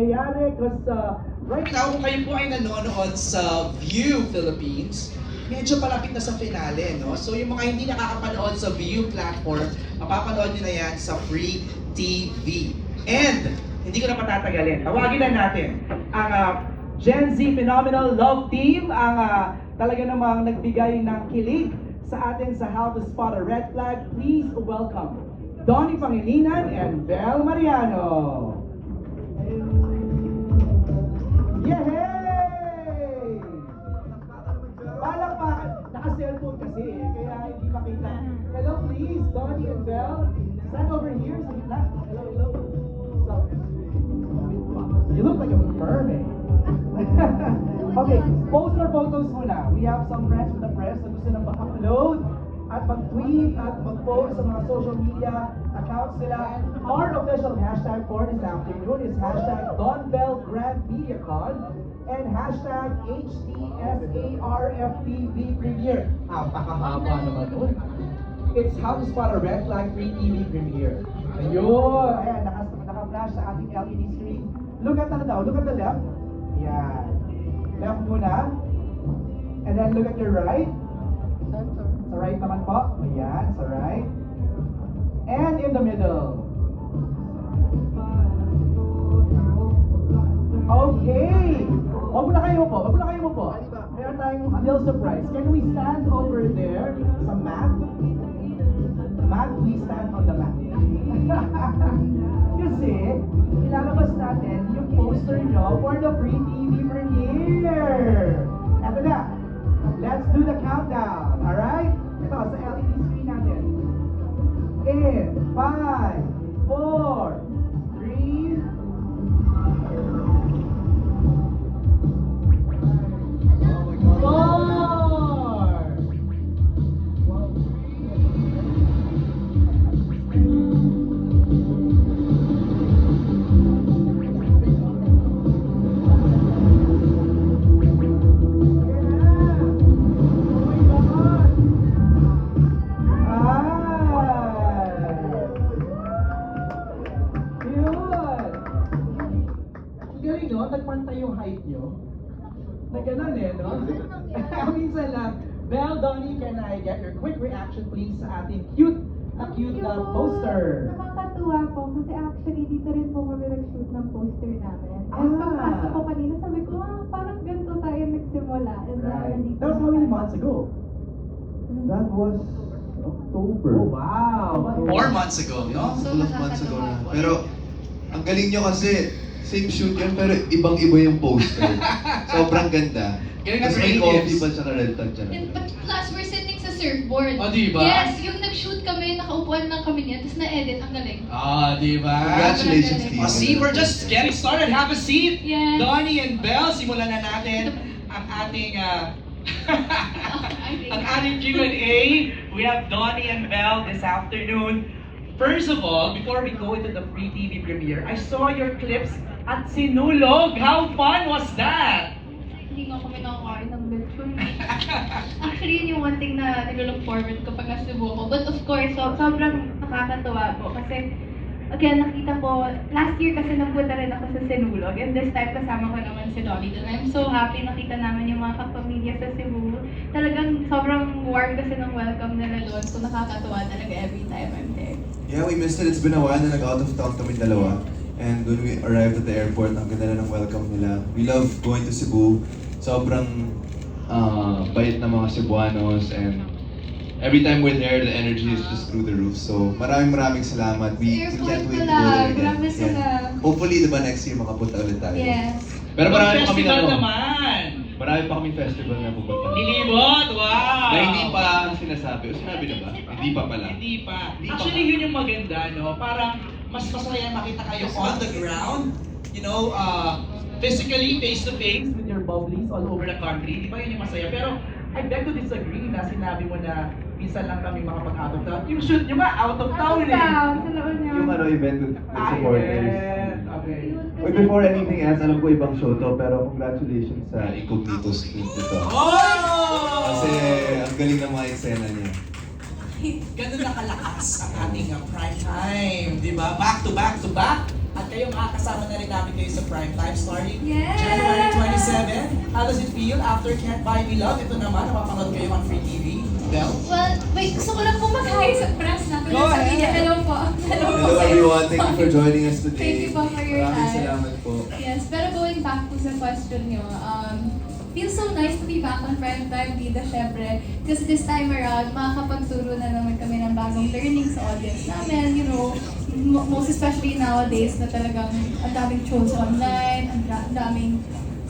nangyayari because right now, Kung kayo po ay nanonood sa View Philippines, medyo palapit na sa finale, no? So yung mga hindi nakakapanood sa View platform, mapapanood nyo na yan sa Free TV. And, hindi ko na patatagalin, tawagin na natin ang Gen Z Phenomenal Love Team, ang talaga namang nagbigay ng kilig sa atin sa How to Spot a Red Flag. Please welcome Donnie Pangilinan and Bel Mariano. Yay! Palakpakan. Naka-cellphone kasi kaya hindi makita. Hello please, Donnie and Bel. Stand over here sa gitna. Hello, hello. So, you look like a mermaid. Okay, poster photos muna. We have some friends with the press na gusto nang mag-upload at mag-tweet at mag-post sa mga social media accounts nila. Our official hashtag for this afternoon is hashtag DonBellGrandMediaCon and hashtag HTSARFTV Premiere. Napakahaba naman nun. It's How to Spot a Red Flag Free TV Premiere. Ayun! Ayan, naka-flash sa ating LED screen. Look at the left. Yan. Left muna. And then look at your right. Sa right naman po. Ayan, sa right. And in the middle. Okay! Wag muna kayo po. Meron tayong little surprise. Can we stand over there sa mat? Mat, please stand on the mat. Kasi, ilalabas natin yung poster nyo for the Free TV premiere. Eto na. Let's do the countdown. Alright? Ito, sa LED screen natin. In 5, 4, 3, 4. Galing, no? Nagpantay yung height nyo. Na ganun eh, no? Minsan lang. Bel, Donnie, can I get your quick reaction please sa ating cute poster? Nakakatuwa po kasi actually dito rin po kami nag-shoot ng poster namin. And pagpasok ko kanina, sabi ko, parang ganito tayo nagsimula. And Right. nandito That was how many months ago? That was October. Oh, wow! 4 months ago, no? Couple of months ago na. Pero, ang galing nyo kasi, same shoot yan, pero ibang-iba yung poster. Sobrang ganda. Galing na Tapos may creatives. coffee pa siya red tag siya. But plus, we're sitting sa surfboard. Oh, di ba? Yes, yung nag-shoot kami, nakaupuan lang kami niyan, tapos na-edit, ang galing. Di ba? Congratulations, Oh, Steve. See, we're just getting started. Have a seat. Yes. Donnie and Bel, simulan na natin ang ating ang ating Q&A. We have Donnie and Bel this afternoon. First of all, before we go into the Free TV premiere, I saw your clips at Sinulog. How fun was that? Hindi nga kami nakakain ng lechon. Actually, yun yung one thing na nag-look forward kapag nasa Cebu ako. But of course, sobrang nakakatuwa po kasi again, nakita ko, last year kasi napunta rin ako sa Sinulog and this time kasama ko naman si Donnie doon. I'm so happy nakita namin yung mga kapamilya sa Cebu. Talagang sobrang warm kasi ng welcome nila doon. So nakakatuwa talaga every time I'm there. Yeah, we missed it. It's been a while na nag-out of town kami dalawa. And when we arrived at the airport, ang ganda na ng welcome nila. We love going to Cebu. Sobrang bait na mga Cebuanos and every time we're there, the energy is just through the roof. So maraming salamat. We can't wait to go there again. Grabe sila. Hopefully, diba next year makapunta ulit tayo. Yes. Pero marami pa kami Festival na naman. Marami pa kami festival na pupunta. Lilibot, wow! Na hindi pa sinasabi. O sinabi na ba? Hindi pa pala. Hindi pa. Actually, yun yung maganda, no? Parang mas masaya makita kayo on the ground. You know, physically, face-to-face with your bubblies all over the country. Di ba yun yung masaya? Pero I beg to disagree na sinabi mo na minsan lang kami makapag-out of town. Yung shoot nyo nga, out of town eh. sa noon niya. Yung event with supporters. Yes. Okay. Wait, before anything else, alam ko ibang show to, pero congratulations sa Incognito Street ito. Oh! Kasi ang galing ng mga eksena niya. Ganun na kalakas ang ating prime time, di ba? Back to back to back At kayo makakasama na rin namin kayo sa Primetime starting Yes! January 27. How does it feel after Can't Buy Me Love? Ito naman, napapanood kayo on Free TV. Bell? Well, wait, gusto ko lang po mag-hi sa press na. Go ahead. Hello po. Hello po. Hello everyone, thank you for joining us today. Thank you po for your Maraming time. salamat po. Yes, pero going back po sa question nyo, feels so nice to be back on Primetime Bida, syempre. Because this time around, makakapagturo na naman kami ng bagong learning sa audience namin, you know, most especially nowadays na talagang ang daming trolls online, ang daming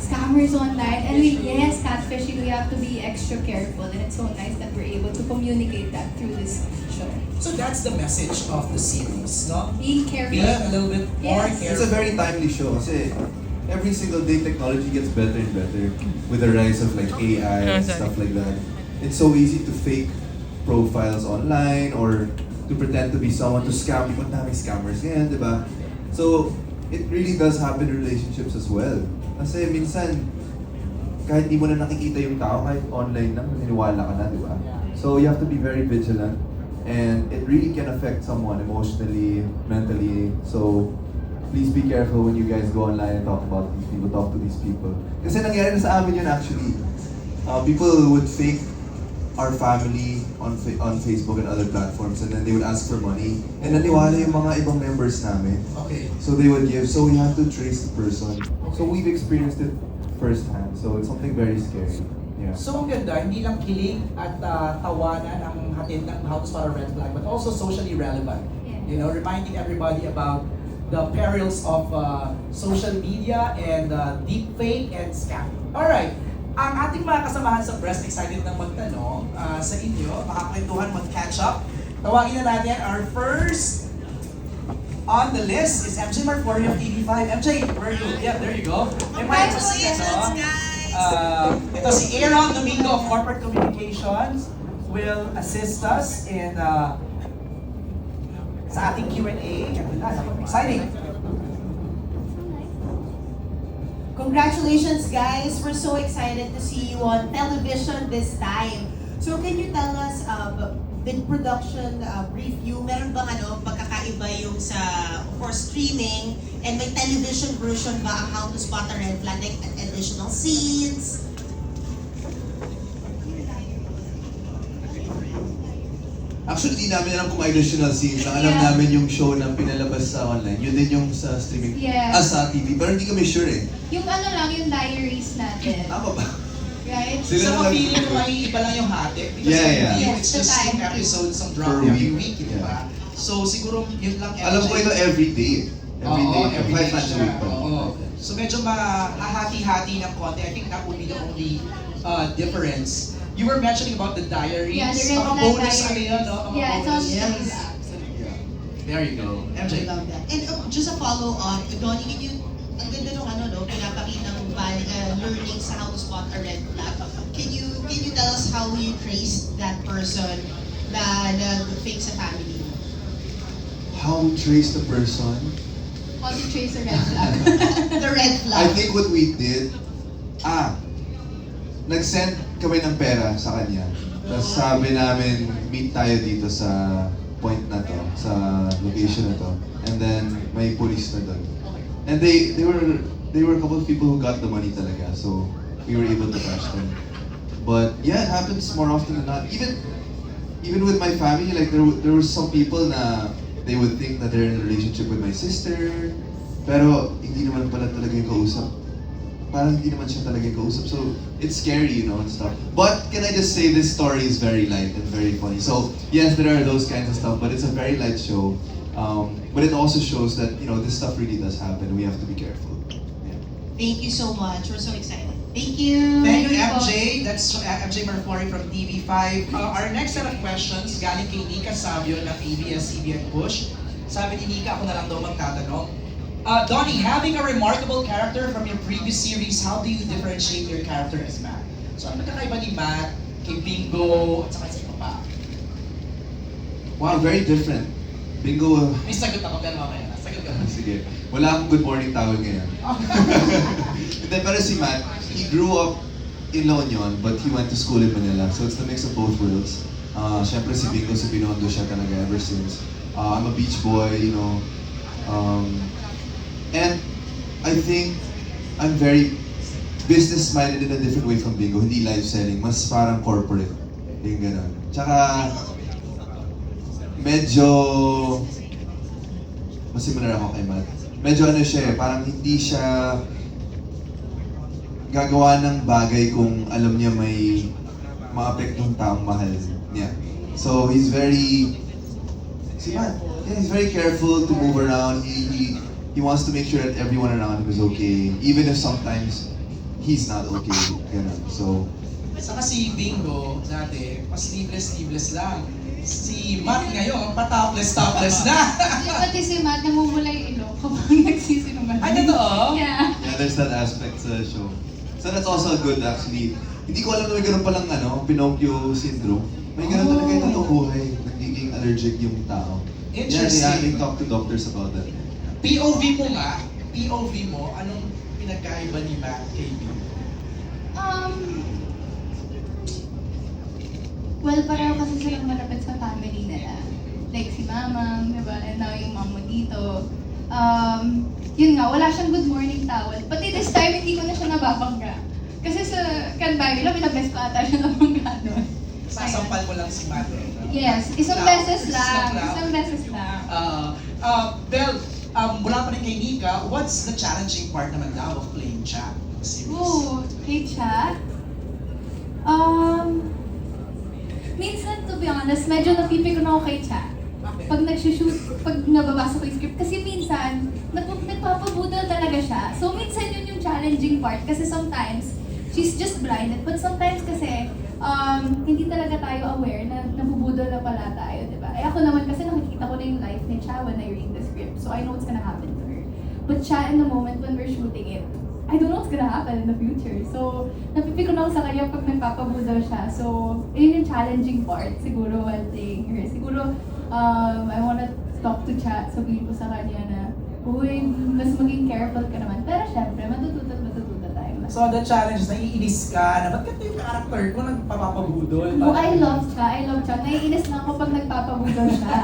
scammers online, and yes, catfishing, we have to be extra careful, and it's so nice that we're able to communicate that through this show. So that's the message of the series, no? Being careful. Be a little bit more Yes. careful. It's a very timely show kasi every single day technology gets better and better with the rise of like AI and stuff like that. It's so easy to fake profiles online or to pretend to be someone to scam. Ang daming scammers ngayon, di ba? So, it really does happen in relationships as well. Kasi minsan, kahit di mo na nakikita yung tao, kahit online lang, naniniwala ka na, di ba? So, you have to be very vigilant. And it really can affect someone emotionally, mentally. So, please be careful when you guys go online and talk about these people, talk to these people. Kasi nangyari na sa amin yun actually. People would fake our family on Facebook and other platforms, and then they would ask for money. And naniwala yung mga ibang members namin. Okay. So they would give. So we have to trace the person. So we've experienced it firsthand. So it's something very scary. Yeah. So ang ganda, hindi lang kilig at tawanan ang hatid ng How to Spot a Red Flag, but also socially relevant. Yeah. You know, reminding everybody about the perils of social media and deep fake and scam. Alright, ang ating mga kasamahan sa press, excited nang magtanong sa inyo, makakwentuhan, mag-catch up. Tawagin na natin our first on the list is MJ Marfori of TV5. MJ, where are you? Yeah, there you go. May mic po siya, no? Ito si Aaron Domingo of Corporate Communications will assist us in sa ating Q&A. Exciting! Congratulations, guys! We're so excited to see you on television this time. So, can you tell us, the production review, meron bang pagkakaiba yung sa, for streaming, and may television version ba ang How to Spot a Red Flag, like additional scenes? Actually, di namin alam kung may additional scenes. Ang alam Yeah. namin yung show na pinalabas sa online. Yun din yung sa streaming. Yeah. Sa TV. Pero hindi kami sure eh. Yung ano lang, yung diaries natin. Tama ba? Right? Sila So, na lang- feeling ko may iba lang yung hati. Because Yeah, yeah. review, Yes, it's the just time. yung episodes ang drop Per every week. week, di ba? So, siguro yun lang Alam ko ito every day. Every Oo, day. every 5 day times a siya. week pa. Oo. So medyo mahahati-hati ng konti. I think that would be the only difference. You were mentioning about the diaries. Yeah, the Red Mga Flag bonus diaries. ano yun, no? Mga Yeah, it's on bonus. YouTube. Yeah. There you go. I MJ. love that. And just a follow-on, Donnie, can you, ang ganda nung pinapakita ng learning sa How to Spot a Red Flag. Can you tell us how you traced that person na nag-fake sa family? How we trace the person? How to trace a red flag. The red I flag. think what we did, nag-send kami ng pera sa kanya. Tapos sabi namin, meet tayo dito sa point na to, sa location na to. And then, may police na doon. And they were a couple of people who got the money talaga. So, we were able to catch them. But yeah, it happens more often than not. Even with my family, like there were some people na they would think that they're in a relationship with my sister, pero hindi naman pala talaga yung kausap. Parang hindi naman siya talaga yung kausap. So, it's scary, you know, and stuff. But, can I just say, this story is very light and very funny. So, yes, there are those kinds of stuff, but it's a very light show. But it also shows that, you know, this stuff really does happen. We have to be careful. Yeah. Thank you so much. We're so excited. Thank you. Thank you, Thank you po. MJ. That's MJ Marfori from TV5. Our next set of questions galing kay Nika Sabio ng ABS-CBN Push. Sabi ni Nika, ako na lang daw magtatanong. Donnie, having a remarkable character from your previous series, how do you differentiate your character as Matt? So, ano magkakaiba ni Matt, kay Bingo, at saka sa iba pa? Wow, very different. Bingo. May sagot ako, pero mamaya na. Sagot ka. Sige. Wala akong good morning tawag ngayon. Hindi, pero si Matt, he grew up in La Union, but he went to school in Manila. So it's the mix of both worlds. Siyempre si Bingo, si Binondo siya talaga ever since. I'm a beach boy, you know. And I think I'm very business-minded in a different way from Bingo. Hindi live selling, mas parang corporate. Yung gano'n. Tsaka, medyo, mas similar ako kay Matt. Medyo ano siya eh, parang hindi siya gagawa ng bagay kung alam niya may maapektong taong mahal niya. So he's very, si Matt, yeah, he's very careful to move around. He wants to make sure that everyone around him is okay, even if sometimes he's not okay. Ganun. So, Saka si Bingo, dati, pa-sleeveless lang. Si Matt ngayon, pa-topless na. Pati si Matt, namumula yung ilong kapag nagsisinungaling. Ay, totoo? Yeah. yeah, there's that aspect sa show. So that's also good actually. Hindi ko alam na may ganun palang Pinocchio syndrome. May ganun talaga yung totoong buhay. Nagiging allergic yung tao. Interesting. Yeah, talk to doctors about that. POV mo nga, POV mo, anong pinagkaiba ni Matt kay Bingo? Well, pareho kasi silang malapit sa family nila. Like si Mama, diba? And now yung mom mo dito. Yun nga, wala siyang good morning towel. Pati this time, hindi ko na siya nababangga. Kasi sa Canberra, pinabest ko ata siya nabangga doon. Sasampal mo lang si Matt. Yes, isang beses lang. Isang beses lang. Bel, mula pa rin kay Nika, what's the challenging part naman daw of playing Chat? Ooh, kay Chat? Minsan, to be honest, medyo napipikon ako kay Chat. Pag nag-shoot, pag nababasa ko yung script. Kasi minsan, nagpapabudol talaga siya. So minsan yun yung challenging part. Kasi sometimes, she's just blinded. But sometimes kasi, hindi talaga tayo aware na nabubudol na pala tayo, di ba? Ako naman kasi nakikita ko na yung life ni Cha when I read the script. So I know what's gonna happen to her. But Cha, in the moment when we're shooting it, I don't know what's gonna happen in the future. So, napipikon ako sa kanya pag nagpapabudol siya. So, yun yung challenging part, siguro, while playing her. Siguro, I wanna talk to Cha, sabihin ko sa kanya na, uy, mas maging careful ka naman. Pero syempre, matututo tayo. So the challenge is naiinis ka na ba't ganito yung character ko nagpapabudol? Oh, I love Cha. Naiinis na ako pag nagpapabudol siya.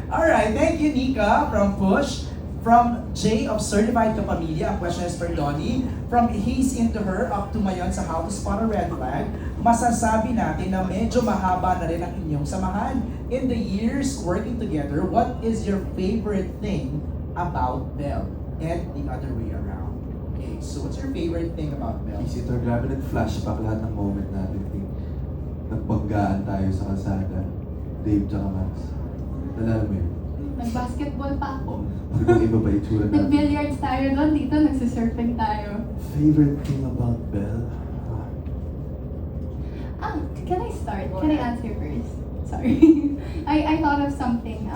Alright, thank you Nika from Push. From Jay of Certified Kapamilya, ang question is for Donnie. From He's Into Her up to Mayon sa How to Spot a Red Flag, masasabi natin na medyo mahaba na rin ang inyong samahan. In the years working together, what is your favorite thing about Belle and the other way around? Okay, so what's your favorite thing about Belle? Easy to grabe nag-flashback lahat ng moment natin. Nagbanggaan tayo sa kalsada. Dave tsaka Max. Nalala mo yun? Nag-basketball pa ako. Ibang iba ba itsura natin? Nag-billiards tayo doon, dito nagsisurfing tayo. Favorite thing about Belle? Can I start? Can I answer first? Sorry. I thought of something.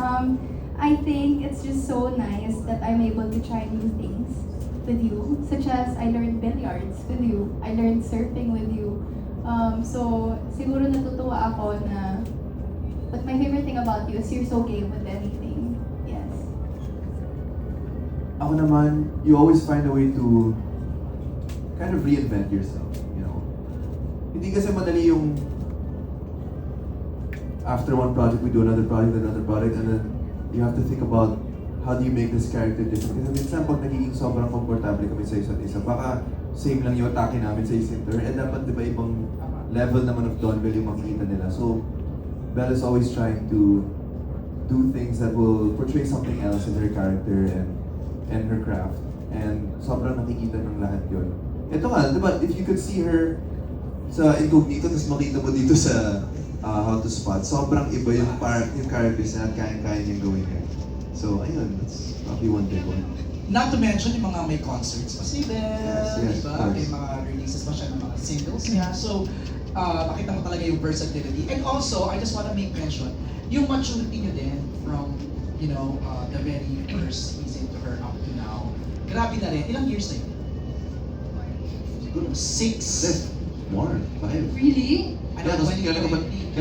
I think it's just so nice that I'm able to try new things with you. Such as I learned billiards with you. I learned surfing with you. So, siguro natutuwa ako na but my favorite thing about you is you're so game with anything. Yes. Ako naman, you always find a way to kind of reinvent yourself, you know? Hindi kasi madali yung after one project, we do another project, and then you have to think about how do you make this character different. Kasi minsan pag nagiging sobrang komportable kami sa isa't isa, baka same lang yung atake namin sa Isinter, and dapat diba ibang level naman of Donville yung makikita nila. So, Belle is always trying to do things that will portray something else in her character and her craft. And sobrang nakikita ng lahat yun. Ito nga, diba, if you could see her sa Incognito, tapos makita mo dito sa How to Spot, sobrang iba yung characters na kaya-kaya niyang gawin yan. So, ayun, that's probably one big one. Not to mention yung mga may concerts pa si Belle, Yes, diba? of course. May mga releases pa siya ng mga singles niya. So, makita mo talaga yung versatility. And also, I just wanna make mention, yung maturity niyo din from, you know, the very first He's Into Her up to now. Grabe na rin. Ilang years na yun? Siguro 6. More, 5. Really? Kailan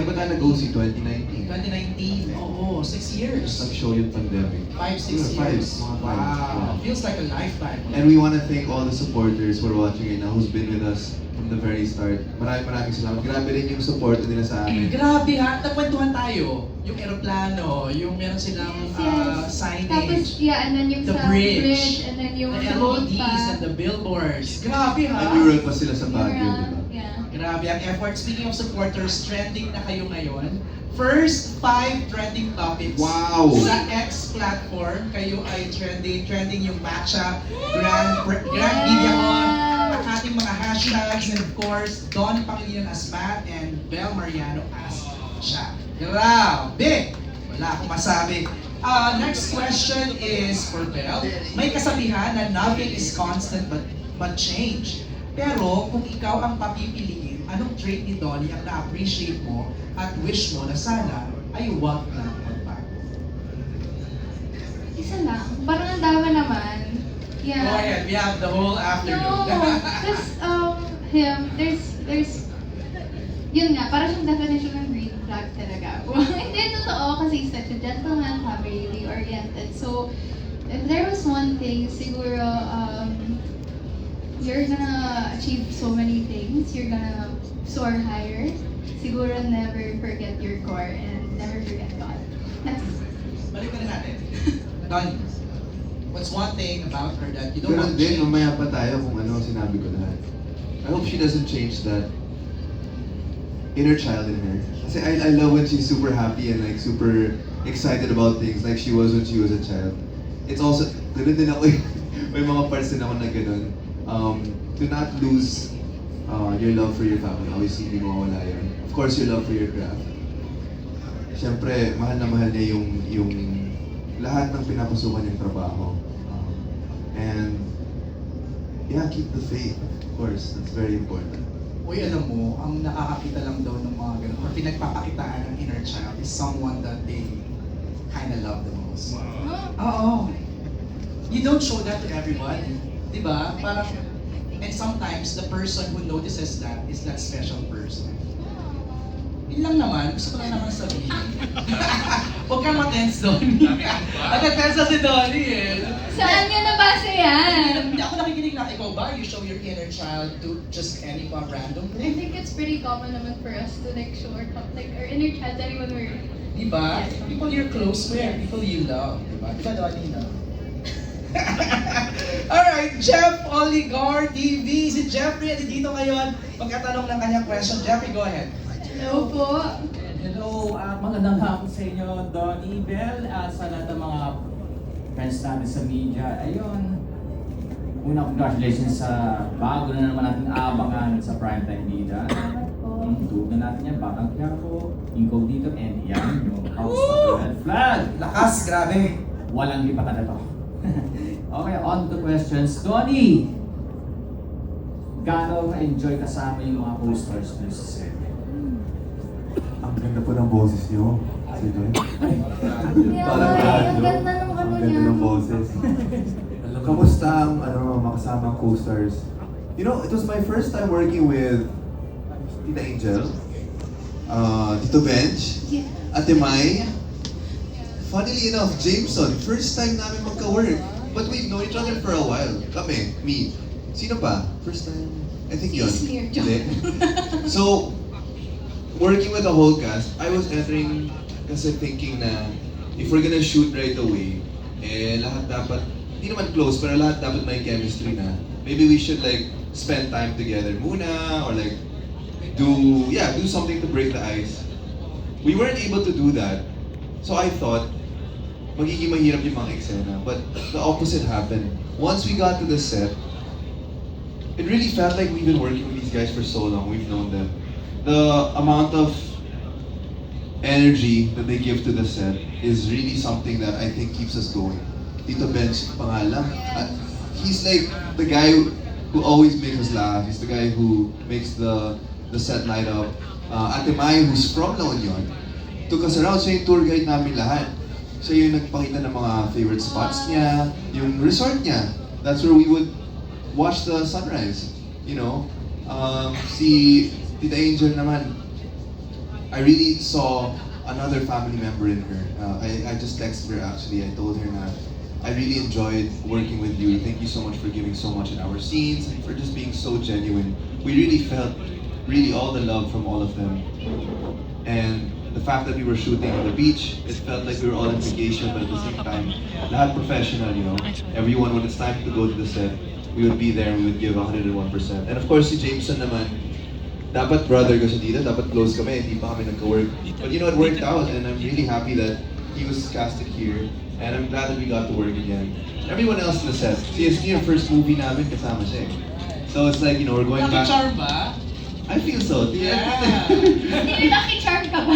ba tayo nag-OC? 2019. 2019, oo, 6 years. Nag-show yung pandemic. 5-6 Yeah, years. mga five. Wow, Yeah. feels like a lifetime. And we want to thank all the supporters who are watching right now who's been with us from the very start. Maraming salamat. Grabe rin yung support nila sa amin. Grabe ha, nagkwentuhan tayo. Yung eroplano, yung meron silang Tapos, signage, yeah, and then yung the sa bridge, and then yung the sa boat LEDs pa. and the billboards. Grabe ha. Nag-mural pa sila sa Baguio, Mural, di ba? yeah. Grabe ang effort. Speaking of supporters, trending na kayo ngayon. First 5 trending topics. Wow! Sa X platform, kayo ay trending yung matcha, Grand Videocon, ang ating mga hashtags, and of course, Don Pangilinan as Matt and Bel Mariano as Cha. Grabe! Wala akong masabi. Next question is for Bel. May kasabihan na nothing is constant but change. Pero kung ikaw ang papipiliin, anong trait ni Donnie ang na-appreciate mo at wish mo na sana ay wag na magbago? Isa lang. Parang ang dami naman. Yeah. Go ahead, we have the whole afternoon. No, because him, there's, yun nga, parang siyang definition ng green flag talaga. Hindi, totoo, kasi he's such a gentleman, family oriented. So, if there was one thing, siguro, you're gonna achieve so many things, you're gonna soar higher. Siguro never forget your core and never forget God. That's Balikan na natin. Donnie, what's one thing about her that you don't Ganun want to din, change? mamaya pa tayo kung ano sinabi ko lahat. I hope she doesn't change that inner child in her. Kasi I love when she's super happy and like super excited about things like she was when she was a child. It's also, ganun din ako may mga parts din ako na ganun. To not lose your love for your family. Obviously, hindi mawawala yun. Of course, your love for your craft. Siyempre, mahal na mahal niya yung lahat ng pinapasukan niyang trabaho. And yeah, keep the faith. Of course, that's very important. Uy, alam mo, ang nakakakita lang daw ng mga ganun, or pinagpapakitaan ng inner child is someone that they kind of love the most. Oo. You don't show that to everyone. Di ba? Parang, and sometimes the person who notices that is that special person. Yun lang naman, gusto ko lang naman sabihin. Huwag kang matense, Donnie. Nag-tense na si Donnie eh. Saan niya nabasa yan? Hindi ako nakikinig na ikaw ba? You show your inner child to just any random I thing? think it's pretty common naman for us to like show our inner child anyone we're Di ba? People you're close with, people you love. Di ba? Di ba, Donnie, no? Alright, Jeff Oligar TV. Si Jeffrey ay dito ngayon. Magkatanong ng kanyang question. Jeffrey, go ahead. Hello po. Hello, magandang hapon sa inyo, Donnie, Bel, sa lahat ng mga friends natin sa media. Ayun, una congratulations sa bago na naman natin abangan sa Primetime Bida. Salamat po. Tulog na natin yan, Batang Quiapo, Incognito, and yan, yung House of the Red Flag. Lakas, grabe. Walang lipatan na to. Okay, on to questions. Donnie, gaano ka-enjoy kasama yung mga co-stars nyo sa set? Ang ganda po ng boses niyo. Sige. Parang Ang radyo. ganda ng ano Ang niya. ganda ng boses. Kamusta ang makasama ang co-stars? You know, it was my first time working with Tita Angel, Tito Benj, Yeah. Ate Mai. Funnily enough, Jameson, first time namin magka-work. But we've known each other for a while. Kami, me. Sino pa? First time? I think yun. Si Sneer, Hindi. So, working with the whole cast, I was entering kasi thinking na if we're gonna shoot right away, lahat dapat, hindi naman close, pero lahat dapat may chemistry na. Maybe we should like spend time together muna, or like do something to break the ice. We weren't able to do that. So I thought, magiging mahirap yung mga eksena. But the opposite happened. Once we got to the set, it really felt like we've been working with these guys for so long. We've known them. The amount of energy that they give to the set is really something that I think keeps us going. Tito Ben's pangalan. He's like the guy who always makes us laugh. He's the guy who makes the set light up. Ate Mai, who's from La Union, took us around. Siya yung tour guide namin lahat. Siya yung nagpakita ng mga favorite spots niya, yung resort niya. That's where we would watch the sunrise, you know. Si Tita Angel naman, I really saw another family member in her. I just texted her actually. I told her na I really enjoyed working with you. Thank you so much for giving so much in our scenes and for just being so genuine we really felt really all the love from all of them. And the fact that we were shooting on the beach, it felt like we were all on vacation, but at the same time, lahat professional, you know. Everyone, when it's time to go to the set, we would be there, we would give 101%. And of course, si Jameson naman, dapat brother ko siya dito, dapat close kami, hindi pa kami nagka-work. But you know, it worked out, and I'm really happy that he was casted here, and I'm glad that we got to work again. Everyone else in the set, CST, yung first movie namin, kasama siya eh. So it's like, you know, we're going back. Nakicharm ba? I feel so. Yeah. Hindi nakicharm ka ba?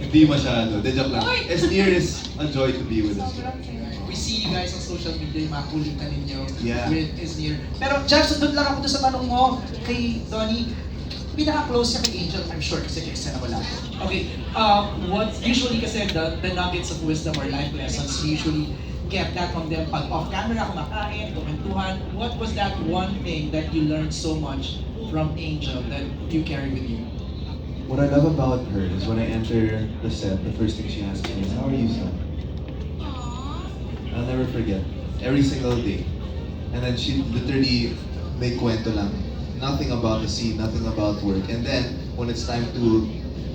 Hindi masyado. De joke lang. Esnir is a joy to be with us. We see you guys on social media, yung mga kulitan ninyo Yeah. with Isnir. Pero Jeff, sundot lang ako doon sa tanong mo kay Donnie. Pinaka-close siya kay Angel, I'm sure, kasi kay Sena wala. Okay, what usually kasi the nuggets of wisdom or life lessons, we usually get that from them pag off-camera, kumakain, kumentuhan. What was that one thing that you learned so much from Angel that you carry with you? What I love about her is when I enter the set, the first thing she asks me is, "How are you, son?" I'll never forget. Every single day. And then she literally may kwento lang. Nothing about the scene, nothing about work. And then, when it's time to do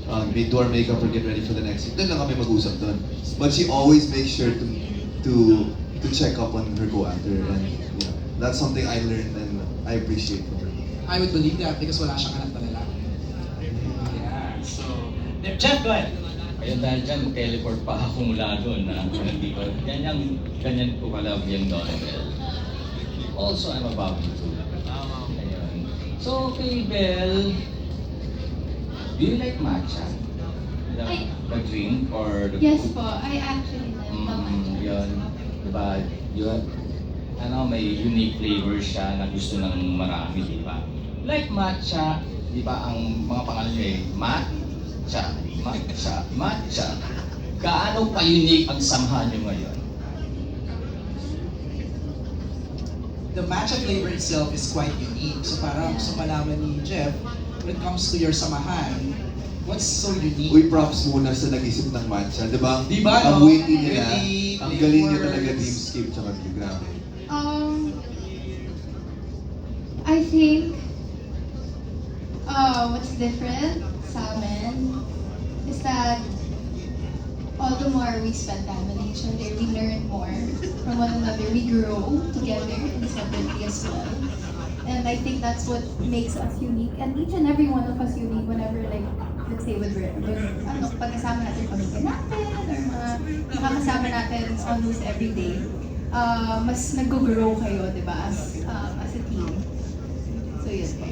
our makeup or get ready for the next scene, doon lang kami mag-usap doon. But she always makes sure to check up on her co-actor. And you know, that's something I learned and I appreciate from her. I would believe that because wala siyang anak na lalaki. Yeah, so... Jeff, go ahead. Ayun, dahil dyan, teleport pa ako mula doon na nandito. Ganyan ko kalab yung Donnie. Also, I'm a Bobby too. Ayun. So, kay Belle, do you like matcha? The drink or the Yes food? po, I actually love matcha. Yun. Diba? Yun. Ano, may unique flavor siya na gusto ng marami, di ba? Like matcha, di ba ang mga pangalan nyo eh, matcha, matcha, matcha. Gaano pa-unique ang samahan nyo ngayon? The matcha flavor itself is quite unique. So parang gusto malaman ni Jeff, when it comes to your samahan, what's so unique? Uy, props muna sa nag-isip ng matcha. Diba? Di ba, Ang no? witty nila. Witty, Ang galing niya flavors. talaga, Dreamscape, tsaka grabe. I think what's different sa amin is that all the more we spend time with each other, we learn more from one another. We grow together and separately as well. And I think that's what makes us unique. And each and every one of us unique whenever, like, let's say with pagkasama natin pamilya natin or mga makakasama natin almost every day, mas nag-grow kayo, di ba, as a team. So yun po.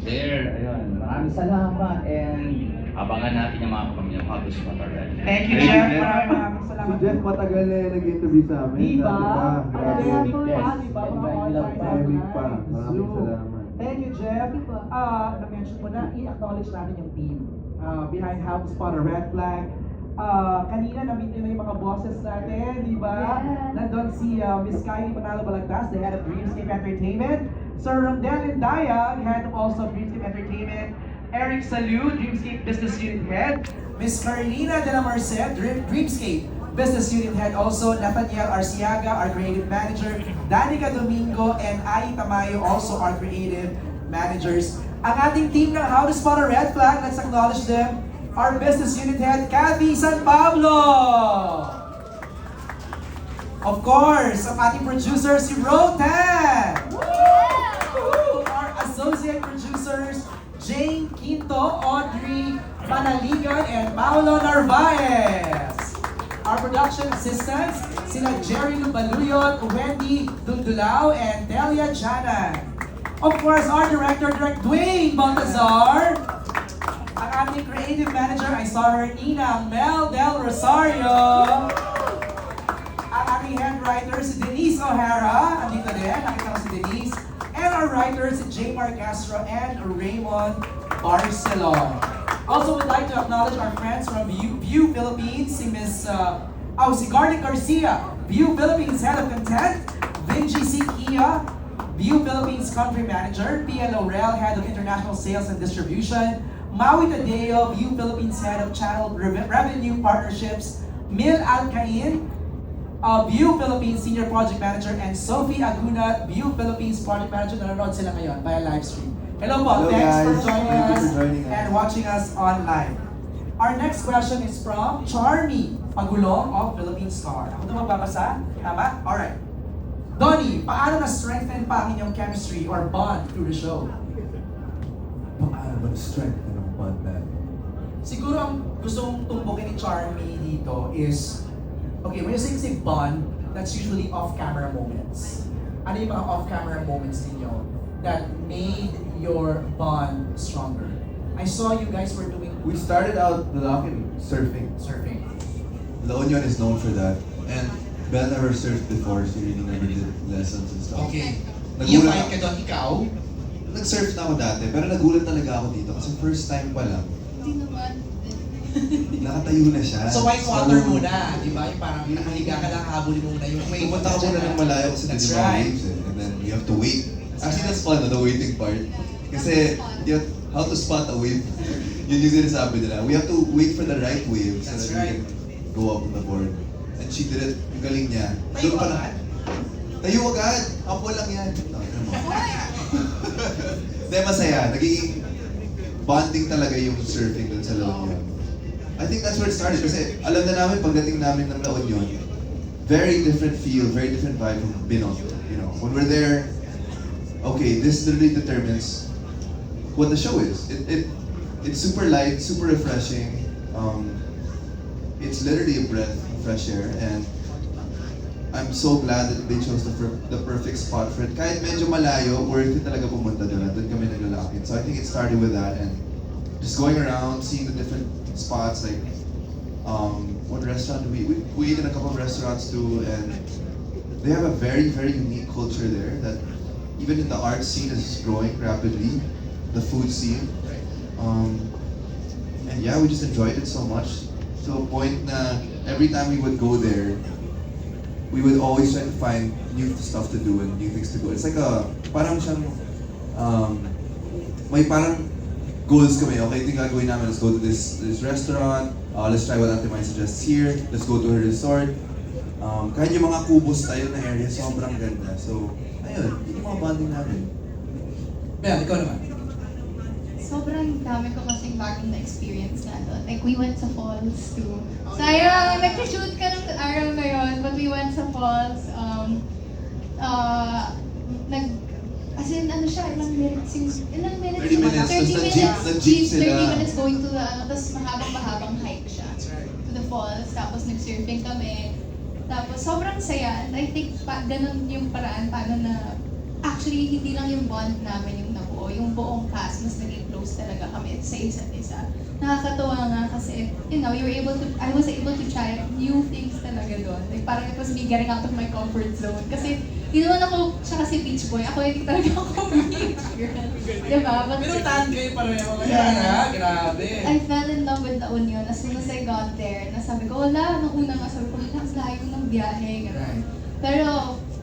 There, ayun. Maraming salamat and abangan natin yung mga kapamilya How to Spot Our Red. Thank you, Thank you, Jeff. Jeff. Maraming Si salamat. Jeff matagal na yung nag-interview sa amin. Diba? Grabe. Pandemic pa, Yes. diba? Mga Pandemic all-time Pandemic pa. online. Maraming Zoom. salamat. Thank you, Jeff. Thank you po. Na-mention mo na, i-acknowledge natin yung team behind How to Spot a Red Flag. Kanina na-meet nyo na yung mga bosses natin, di ba? Yes. Nandun si Miss Kylie Panalo Balagtas, the head of Dreamscape Entertainment. Sir Rondel Indaya, head of also Dreamscape Entertainment. Eric Salu, Dreamscape Business Unit Head. Miss Carolina de la Merced, Dreamscape Business Unit Head. Also, Nathaniel Arciaga, our Creative Manager. Danica Domingo and Ai Tamayo, also our Creative Managers. Ang ating team ng How to Spot a Red Flag, let's acknowledge them. Our Business Unit Head, Kathy San Pablo. Of course, ang ating producer, si Rotan. Woo! Our associate producers, Jane Quinto, Audrey Manaligan, and Paolo Narvaez. Our production assistants, sila Jerry Lubaluyot, Wendy Dundulao, and Delia Janan. Of course, our director, Direct Dwayne Baltazar. Ang ating creative manager, I saw her, Nina Mel Del Rosario. Ang ating head writer, si Denise O'Hara. Andito din, nakita ko si Denise. And our writers, si J. Castro and Raymond Barcelon. Also, would like to acknowledge our friends from View Philippines, si si Garlic Garcia, View Philippines Head of Content, Vinci C. Kia, View Philippines Country Manager, Pia Laurel, Head of International Sales and Distribution, Maui Tadeo, View Philippines Head of Channel Revenue Partnerships, Mil Alcain, View Philippines Senior Project Manager, and Sophie Aguna, View Philippines Project Manager. Nanonood sila ngayon via live stream. Hello po, Hello, thanks for guys. joining Thank you us for joining us. and watching us online. Our next question is from Charmy Pagulong of Philippine Star. Ako ito magbabasa? Tama? Alright. Donnie, paano na-strengthen pa ang inyong chemistry or bond through the show? Paano ba strength ng bond natin? Siguro ang gusto kong tumbukin ni Charmy dito is, okay, when you say bond, that's usually off-camera moments. Ano yung mga off-camera moments ninyo that made your bond stronger? I saw you guys were doing We started out the in surfing. surfing. La Union is known for that. And Belle never surfed before, so really never did lessons and stuff. Okay. Nagulat I-fight ka doon, ikaw? Nag-surf na ako dati, pero nagulat talaga ako dito kasi first time pa lang, Hindi naman. nakatayo na siya. So white water muna, di ba? Yung parang nakahiga ka lang, habulin muna yung wave. Pumunta ka muna ng malayo kasi That's di ba right. waves eh. And then you have to wait. Actually, that's fun, the waiting part. Kasi, you have, how to spot a wave. Yun yung sinasabi nila. We have to wait for the right wave so That's that right. we can go up on the board. And she did it, yung galing niya. Tayo Doon pa agad? lang. Tayo agad! Apo lang yan. No, ano mo? Hindi, masaya. Nagiging bonding talaga yung surfing dun sa La Union. I think that's where it started kasi alam na namin pagdating namin ng La Union, very different feel, very different vibe from Binot. You know, when we're there, okay, this literally determines what the show is. It's super light, super refreshing. It's literally a breath of fresh air, and I'm so glad that they chose the perfect spot for it. Kahit medyo malayo, worth it talaga pumunta doon. Doon kami naglalakit. So I think it started with that, and just going around, seeing the different spots, like what restaurant do we ate in a couple of restaurants too, and they have a very, very unique culture there that even in the art scene is growing rapidly, the food scene. And yeah, we just enjoyed it so much to a point na every time we would go there, we would always try to find new stuff to do and new things to do. It's like parang siyang, may parang goals kami. Okay, ito yung gagawin namin. Let's go to this restaurant. Let's try what Ate Mai suggests here. Let's go to her resort. Kahit yung mga kubo style na area, sobrang ganda. So, ayun, yun yung mga bonding namin. Bel, ikaw naman. Sobrang dami ko kasing bagong na-experience na doon. Like, we went sa falls too. Sayang, nag-shoot ka ng araw na yun, but we went sa falls. As in, ano siya, ilang minutes? 30 minutes, 30 tapos minutes, nag-jeep sila. 30 minutes going to the, tapos mahabang hike siya. To the falls, tapos nag-surfing kami. Tapos sobrang saya. And I think ganun yung paraan paano na actually hindi lang yung bond namin yung nabuo, yung buong cast mas naging close talaga kami sa isa't isa. Nakakatuwa nga kasi, you know, I was able to try new things talaga doon. Like parang it was me getting out of my comfort zone. Kasi hindi naman ako, siya kasi beach boy, ako hindi talaga ako beach girl. Diba? But, Pero tan kayo pareho ngayon, Yeah. ha? Grabe. I fell in love with La Union as soon as I got there. Nasabi ko, wala, nung una nga sabi ko, wala, ang layo ng biyahe. Ganun. Right. Pero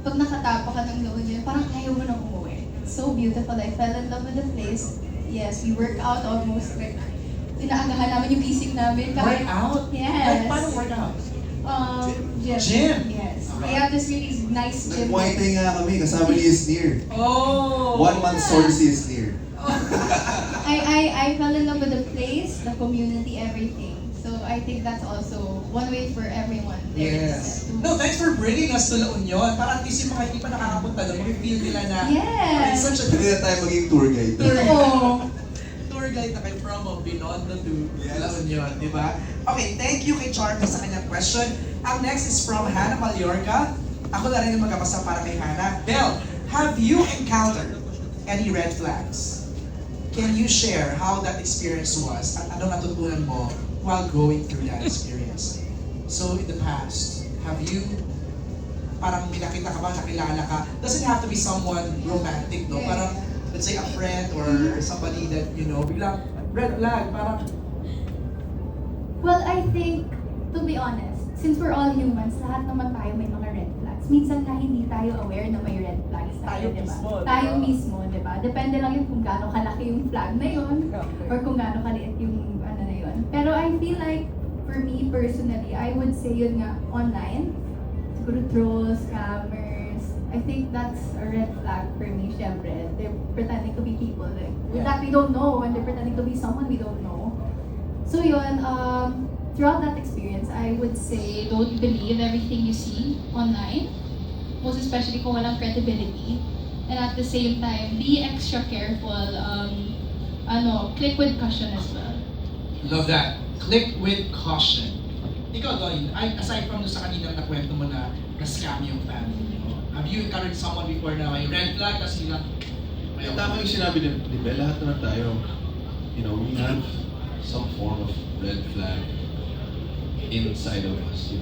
pag nakatapa ka ng La Union, parang ayaw mo nang umuwi. It's so beautiful. I fell in love with the place. Yes, we work out almost like, inaagahan namin yung gising namin. Work out? Yes. Like, paano work out? Gym? Yes. I have this really nice gym. Nag-Muay Thai nga kami, kasama ni Isnir. Oh! 1 month source si Isnir. I fell in love with the place, the community, everything. So I think that's also one way for everyone there. Yes. No, thanks for bringing us to La Union. Para at least yung mga hindi pa nakakapunta doon, mag-feel nila na Yes. it's such a Pwede na tayo maging tour guide. Oo. tour guide na kayo from Binondo to Yes. La Union, di ba? Okay, thank you kay Charmy sa kanyang question. Ang next is from Hannah Mallorca. Ako na rin yung magkabasa para kay Hannah. Belle, have you encountered any red flags? Can you share how that experience was at anong natutunan mo while going through that experience? So in the past, have you parang may nakita ka ba, nakilala ka? Doesn't have to be someone romantic, no? Parang, let's say a friend or somebody that, you know, biglang red flag, parang, Well, I think, to be honest, since we're all humans, lahat naman tayo may mga red flags. Minsan na hindi tayo aware na may red flags tayo, Tayo di ba? mismo, di ba? Tayo mismo, di ba? Depende lang yung kung gaano kalaki yung flag na yun, or kung gaano kaliit yung ano na yun. Pero I feel like, for me personally, I would say yun nga, online, siguro trolls, scammers. I think that's a red flag for me, syempre. They're pretending to be people like, that we don't know, and they're pretending to be someone we don't know. So yun, throughout that experience, I would say don't believe everything you see online. Most especially kung walang credibility. And at the same time, be extra careful. Click with caution as well. Love that. Click with caution. Ikaw, Donnie, aside from sa kaninang nakwento mo na na-scam yung family mo, have you encountered someone before na may red flag kasi yun lang? May tama yung sinabi ni Bel, lahat naman tayo, we have some form of red flag inside of us,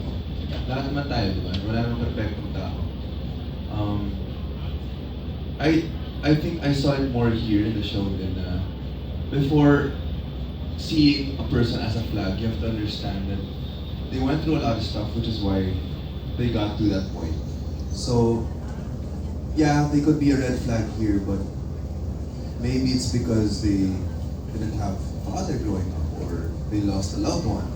Lahat naman tayo, di ba? Wala namang perfectong tao. I think I saw it more here in the show than before seeing a person as a flag, you have to understand that they went through a lot of stuff, which is why they got to that point. So, yeah, they could be a red flag here, but maybe it's because they didn't have a father growing up, or they lost a loved one,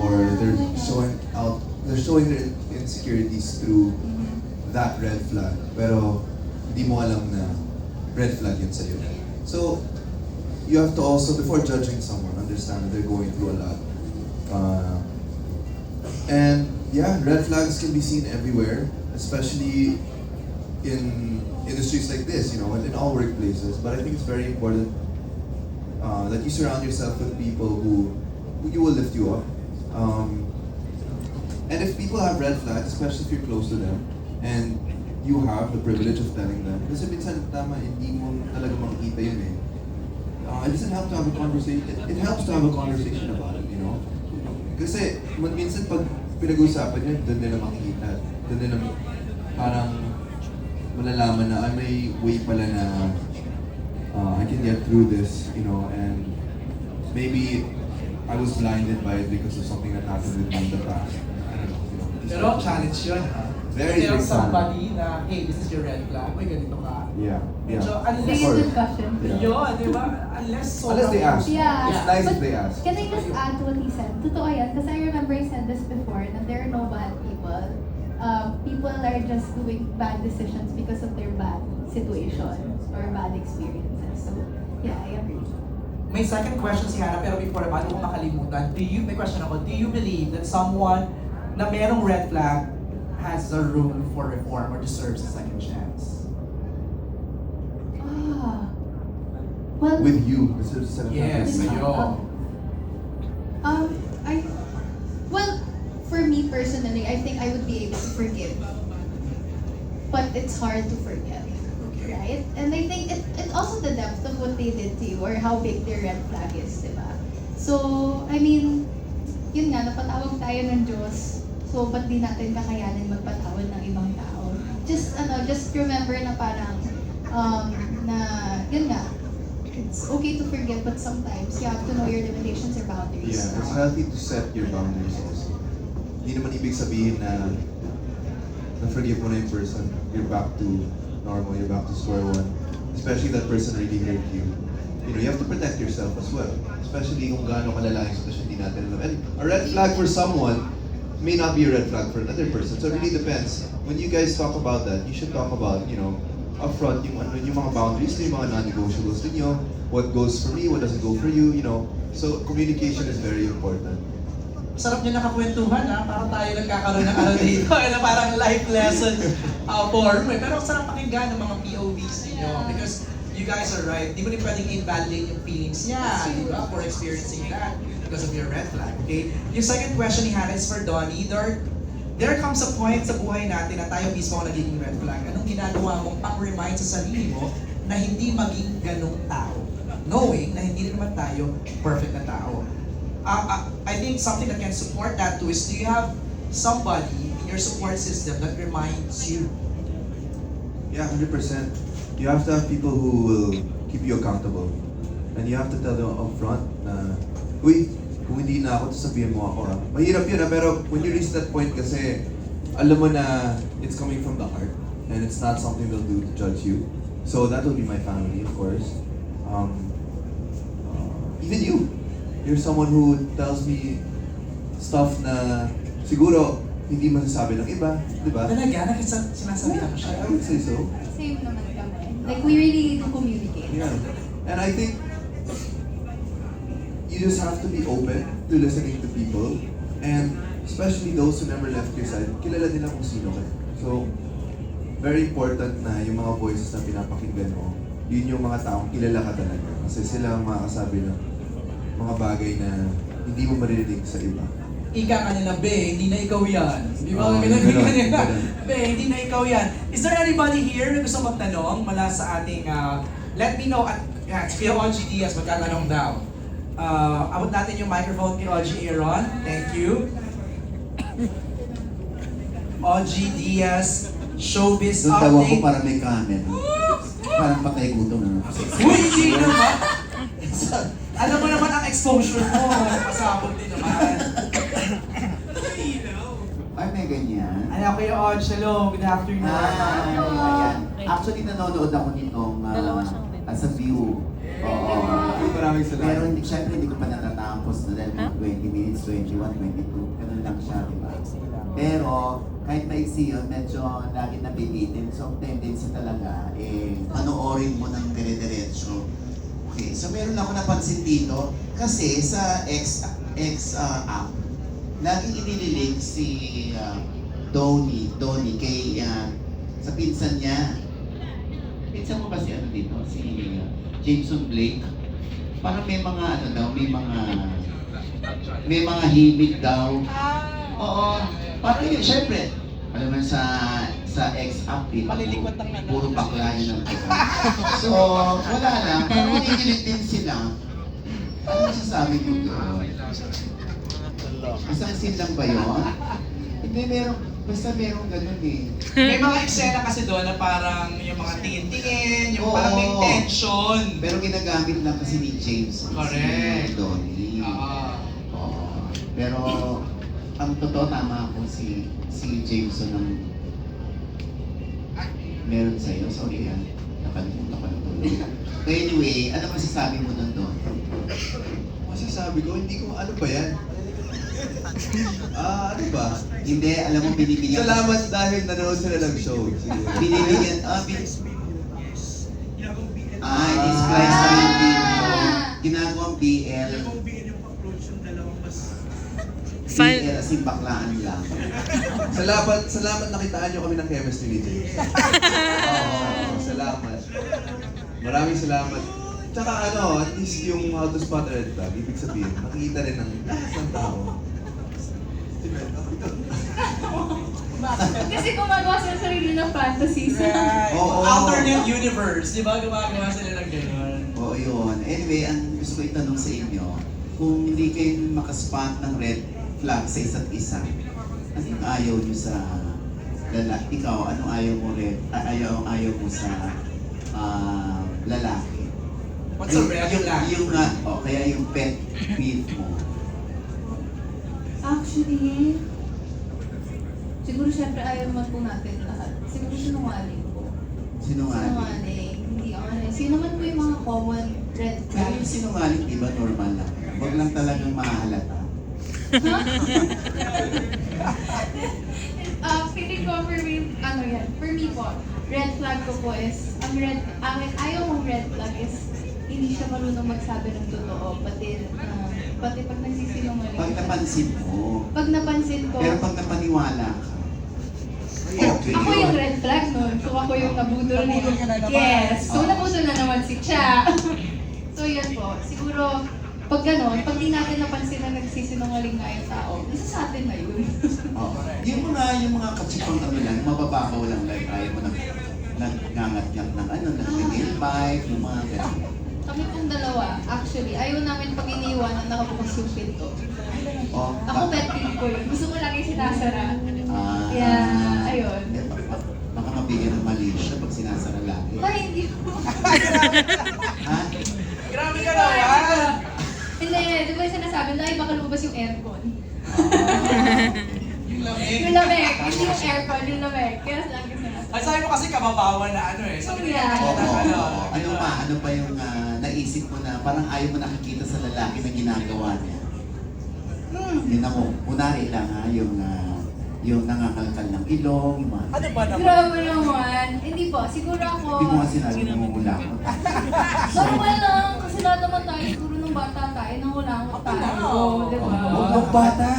or they're showing their insecurities through that red flag. Pero hindi mo alam na red flag yun sa'yo. So, you have to also, before judging someone, understand that they're going through a lot. And yeah, red flags can be seen everywhere, especially in industries like this, and in all workplaces. But I think it's very important that you surround yourself with people who you will lift you up. And if people have red flags, especially if you're close to them, and you have the privilege of telling them, kasi minsan tama, hindi mo talaga makikita yun eh. It doesn't help to have a conversation. It helps to have a conversation about it, Kasi minsan pag pinag-uusapan yun, doon nila makikita. Doon nila parang malalaman na may way pala na I can get through this, and maybe I was blinded by it because of something that happened with me in the past. I don't know. Pero challenge yun, ha? Very Tell big somebody na, hey, this is your red flag, may ganito ka. Yeah. So, Say it with caution. Yeah. Yun, di ba? Unless they ask. Yeah. It's nice But if they ask. Can I just add to what he said? Totoo yan, kasi I remember I said this before, that there are no bad people. People are just doing bad decisions because of their bad situations or bad experiences. So, yeah, I agree. May second question si Hannah, pero before, bago ko makalimutan, may question ako, do you believe that someone na merong red flag has a room for reform or deserves a second chance? Well, With you, this is a Yes, With me. sa'yo. Well, for me personally, I think I would be able to forgive. But it's hard to forget, right? And I think it's also the depth of what they did to you or how big their red flag is, diba? So, I mean, yun nga, napatawag tayo ng Diyos. So, ba't di natin kakayanin magpatawad ng ibang tao? Just remember na parang, yun nga, it's okay to forgive, but sometimes you have to know your limitations or boundaries. Yeah, it's healthy to set your boundaries also. Hindi naman ibig sabihin na na-forgive mo na yung person, you're back to normal, you're back to square one. Especially that person really hurt you. You have to protect yourself as well. Especially kung gaano kalala yung sitwasyon, hindi natin alam. And a red flag for someone may not be a red flag for another person. So it really depends. When you guys talk about that, you should talk about, upfront yung mga boundaries, yung mga non-negotiables ninyo, what goes for me, what doesn't go for you, So communication is very important. Sarap niyo nakakwentuhan, ha? Parang tayo nagkakaroon ng dito. Na parang life lesson form. Pero sarap pakinggan ng mga POVs niyo. Because you guys are right. Di mo rin pwedeng invalidate yung feelings niya, di ba? For experiencing that because of your red flag, okay? Yung second question ni Hannah is for Donnie. There comes a point sa buhay natin na tayo mismo ang nagiging red flag. Anong ginagawa mong pang-remind sa sarili mo na hindi maging ganong tao? Knowing na hindi naman tayo perfect na tao. I think something that can support that too is, do you have somebody in your support system that reminds you? Yeah, 100%. You have to have people who will keep you accountable. And you have to tell them upfront na, uy, kung hindi na ako, sabihin mo ako. Mahirap yun, pero when you reach that point kasi, alam mo na it's coming from the heart. And it's not something they'll do to judge you. So that will be my family, of course. Even you. You're someone who tells me stuff na siguro hindi masasabi ng iba, di ba? Talaga? Sinasabi ako siya? I would say so. Same naman kami. Like, we really do communicate. Yeah. And I think you just have to be open to listening to people. And especially those who never left your side, kilala nila kung sino ka. So, very important na yung mga voices na pinapakinggan mo, yun yung mga taong kilala ka talaga. Kasi sila ang makakasabi ng mga bagay na hindi mo maririnig sa iba. Ika ka nila, Be, hindi na ikaw yan. Di ba? Oo, Ganun ganun, kanila. ganun. Be, hindi na ikaw yan. Is there anybody here na gusto magtanong mula sa ating, let me know at, Kuya OG Diaz, magtatanong daw. Abot natin yung microphone kay OG Aaron. Thank you. OG Diaz, Showbiz Doon daw ako Update. para may kanin. Parang patay gutom na. Uy, hindi naman! Alam mo naman ang exposure mo. Pasabog din naman. Ay, may ganyan. Ano, Kuya OG, hello. Good afternoon. Ayan. Actually, nanonood ako nitong as a view. Oo. Maraming salamat. Pero hindi, syempre hindi ko pa natatapos na dahil mga 20 minutes, 21, 22. Ganun lang siya, di ba? Pero, kahit maiksi yun, medyo lagi nabibitin. So, ang tendency talaga, panoorin mo ng dire-diretso. Okay, so meron ako napansin dito, kasi sa X app, laging inililink si Donnie kay sa pinsan niya. Pinsan mo ba si ano dito? Si Jameson Blake. Parang may mga ano daw, may mga himig daw. Oo. Parang yun, syempre, alam mo sa X app, di ba? Puro bakla yun ang So, wala lang. Parang ninigilit din sila. Ano masasabi ko doon? Isang scene lang ba yun? Hindi, basta merong ganun eh. May mga eksena kasi doon na parang yung mga tingin-tingin, yung Oo. parang may tension. Pero ginagamit lang kasi ni James. Correct. Si Donnie. Oo. Pero, ang totoo tama ako si Jameson ang meron sa'yo. Sorry yan. Nakalimutan ko na tuloy. But anyway, ano masasabi mo doon? Masasabi ko, hindi ko, ano ba yan? Ano ba? Hindi, alam mo, binibigyan. Salamat dahil nanonood sila ng show. Sige. Binibigyan, describe sa yung video. Ginagawang BL. BL as in baklaan lang. Salamat nakitaan nyo kami ng chemistry ni James. Oo, salamat. Maraming salamat. Tsaka ano, at least yung How to Spot a Red Flag, ibig sabihin, makikita rin ng lahat ng tao. Kasi gumagawa sila ng sarili ng fantasies. Oo. Alternate universe, di ba? Gumagawa sila ng gano'n. Oo, yun. Anyway, ang gusto ko itanong sa inyo, kung hindi kayo makaspot ng red flag sa isa't isa, anong ayaw nyo sa lalaki? Ikaw, anong ayaw mo ayaw mo sa lalaki? What's a red flag? Kaya yung pet peeve mo. Actually, siguro syempre ayaw naman po natin lahat. Siguro sinungaling po. Sinungaling. Sinungaling. Hindi honest. Yun naman po yung mga common red Pero yung flags. sinungaling, di ba normal lang? Huwag lang talagang mahalata. Feeling ko for me, ano yan, for me po, red flag ko po is, ayaw mong red flag is, hindi siya marunong magsabi ng totoo, pati pag nagsisinungaling. Pag napansin mo, Pag napansin ko, pero pag napaniwala ka, okay ako yung red flag nun. So ako yung nabudol ni yes. So nabudol na naman si Cha. So yun po. Siguro, pag gano'n, pag di natin napansin na nagsisinungaling nga yung tao, isa sa atin na yun. Oo. Yung mga katsipang lang, mabababaw lang, like ayaw mo nagngangat-ngat ng nag-nail bike, yung mga gano'n. Kami pong dalawa, actually, ayaw namin pag iniiwanan nakabukas yung pinto. Oh, Ako pet peeve ko yun. Gusto ko lagi sinasara. Ah, Kaya, ayun. Baka mabigyan ng mali siya pag sinasara lagi. Ay, hindi po. Ha? Grabe ka naman! Hindi, di ba yung sinasabi na, ay baka lumabas yung aircon. Yung lamig. Yung lamig, hindi yung aircon, yung lamig. Kaya lagi sinasabi. Ay, sabi mo kasi kababawan na ano eh. Sabi Yeah. Oo. Ano pa yung naisip mo na parang ayaw mo nakikita sa lalaki na ginagawa niya? Yun ako, kunwari lang ha, yung yung nangangalkal ng ilong, yung mga... Ano ba naman? Grabe naman. Hindi po, siguro ako. Hindi mo nga sinabi nangungulangot. Normal lang, kasi lahat naman tayo siguro nung bata tayo, nangulangot tayo. Di ba? Huwag bata!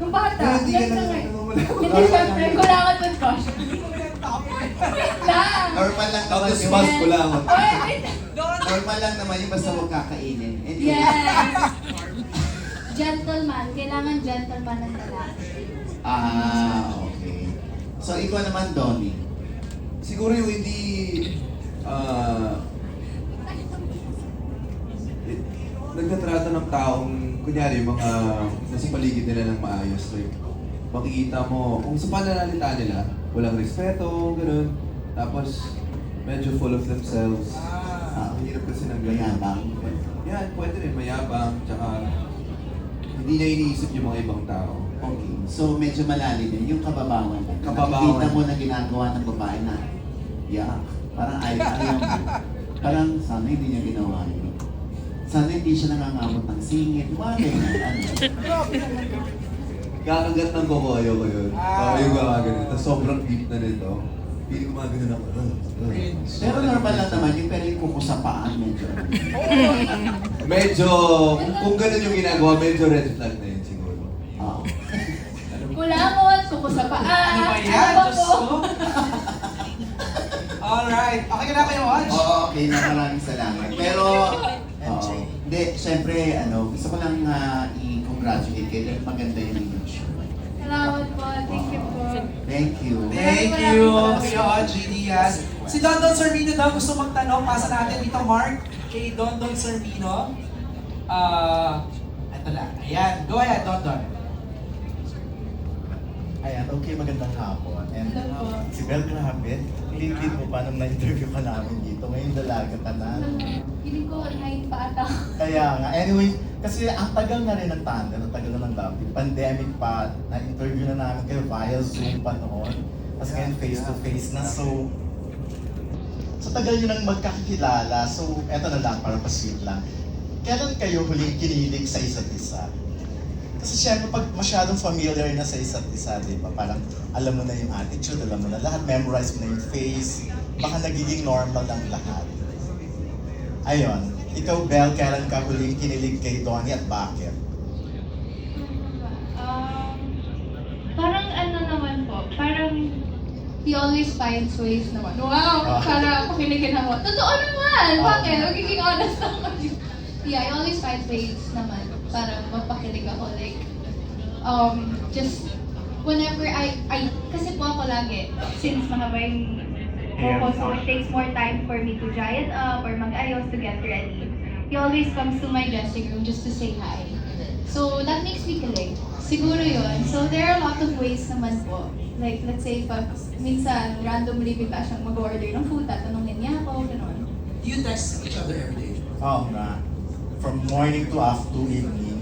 Nung bata, Pero hindi ka ganito na nga eh. nangungulangot. Hindi, syempre, kulangot with caution. Wait lang! Normal lang naman Tapos yung... mas kulangot. Oy, wait! Normal lang naman yung basta huwag kakainin. Anyway. Yes! Gentleman. Kailangan gentleman ng lalaki. Okay. So, ikaw naman, Donnie. Siguro yung hindi nagtatrato ng taong, kunyari, mga nasa paligid nila ng maayos. Like, makikita mo, kung sa pananalita nila, walang respeto, gano'n. Tapos, medyo full of themselves. Ang hirap kasi ng ganyan. Mayabang. Yan, pwede rin, mayabang. Tsaka, hindi niya iniisip yung mga ibang tao. Okay. So, medyo malalim din. Yung kababawan. Kababawan. Nakikita mo na ginagawa ng babae na, yeah, parang ayaw mo. Parang sana hindi niya ginawa yun. Sana hindi siya nangangamot ng singit. Mga ganyan. Ano? Kakagat ng koko, ayoko yun. Yung gagawin. Tapos sobrang deep na nito. Pili ko mga ganun ako. Pero normal lang naman yung pero yung kuko sa paan medyo. Medyo, kung ganun yung ginagawa, medyo red flag na yun siguro. Oo. Kulangot, kuko sa paa. Ano ba yan? Ano Diyos po? ko. Alright. Okay ka na kayo, Hodge? Oo, okay na, maraming salamat. Pero, hindi, syempre, gusto ko lang i-congratulate kayo dahil maganda yung image. Salamat po. Thank you po. Thank you. Thank you, Kuya Hodge Diaz. Si Don Don Servino daw gusto magtanong. Pasa natin dito, Mark, kay Don Don Servino. Ito lang. Ayan. Go ahead, Don Don. Ayan, okay, magandang hapon. And Hello po. si Bel Grabit, lead mo pa nung na-interview ka namin dito. Ngayon dalaga ka na. Feeling ko, 9 pa ata. Kaya nga, anyway, kasi ang tagal na rin ng tandem, ang tagal na ng Lovely. Pandemic pa, na-interview na namin kayo via Zoom pa noon. Tapos ngayon face-to-face na, so tagal nyo nang magkakilala. So, eto na lang, para pa-sweet lang. Kailan kayo huling kinilig sa isa't isa? Kasi syempre, pag masyadong familiar na sa isa't isa, di ba? Parang alam mo na yung attitude, alam mo na lahat, memorize mo na yung face, baka nagiging normal lang lahat. Ayun, ikaw, Bel, kailan ka huling kinilig kay Donnie at bakit? Parang ano naman po, parang He always finds ways naman. Wow! Para pakiligin ako. Totoo naman! Bakit? Magiging honest naman. Yeah, he always finds ways naman para mapakilig ako. Like, just whenever kasi po ako lagi, since mahaba yung koko, so it takes more time for me to dry it up or mag-ayos to get ready. He always comes to my dressing room just to say hi. so that makes me kilig. Siguro yun. So there are a lot of ways naman po. Like, let's say, pag minsan randomly bigla siyang mag-order ng food, tatanungin niya ako, gano'n. You text each other every day. Oo nga. From morning to evening.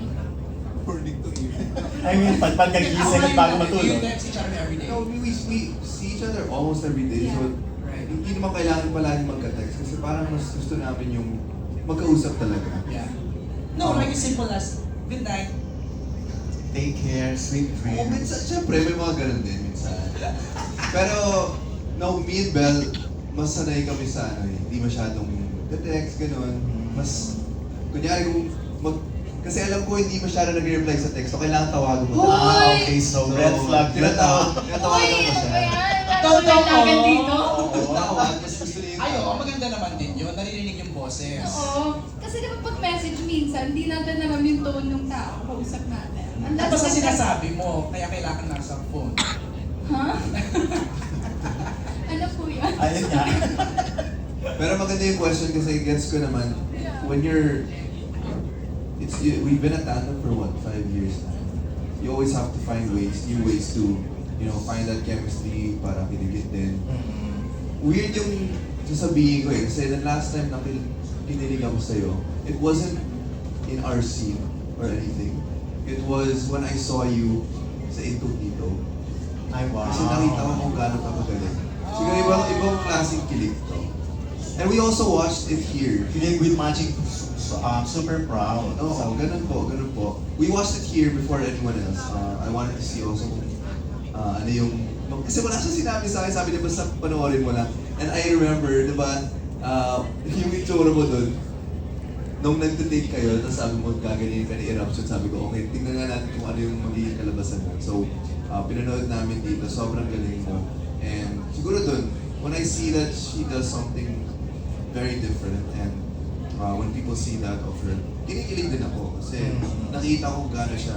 Morning to evening. I mean, pagkagising at bago You matulog. text each other every day. No, we see each other almost every day. So, Right. hindi naman kailangan palagi magka-text kasi parang mas gusto namin yung magkausap talaga. Yeah. No, like as simple as, good night. Take care, sweet Oo, dreams. minsan, syempre, may mga ganun din minsan. Pero, no, me and Belle, mas sanay kami sa hindi masyadong text, ganun. Mas, kunyari kung kasi alam ko hindi masyado nag-reply sa text, so kailangan tawagan mo. Hoy! Okay, so red flag na to. Tinatawagan mo siya. Totoo! Namin dito. Tawag, mas gusto niya yung Ay, oo, tawag. maganda naman din yun. Naririnig yung boses. Oo. Kasi di ba pag message minsan, hindi natin alam yung tone ng tao, kausap natin. Ang Tapos last sa time- sinasabi mo, kaya kailangan nasa phone. Ha? Ano po yun? Ayun nga. Pero maganda yung question kasi gets ko naman, when you're, we've been at tandem for what, 5 years now. You always have to find ways, new ways to, find that chemistry para kiligit din. Weird yung sasabihin ko kasi the last time na kinilig ako sa'yo, it wasn't in our scene or anything. It was when I saw you sa Intutito. Ay, wow. Kasi nakita ko kung gano'n ka magaling. Siguro ibang klaseng kilig to. And we also watched it here. Feeling with magic, super proud. Oo, ganun po. We watched it here before anyone else. I wanted to see also ano yung, kasi wala siya sinabi sa akin, sabi niya basta panoorin mo lang. And I remember, di ba, yung itsura mo dun, nung nag-take kayo, tapos sabi mo gaganyan ka ni Eruption, sabi ko, okay, tingnan nga natin kung ano yung magiging kalabasan mo. So, pinanood namin dito, sobrang galing mo. And siguro dun, when I see that she does something very different, and when people see that of her, kinikilig din ako. Kasi nakita ko gaano siya,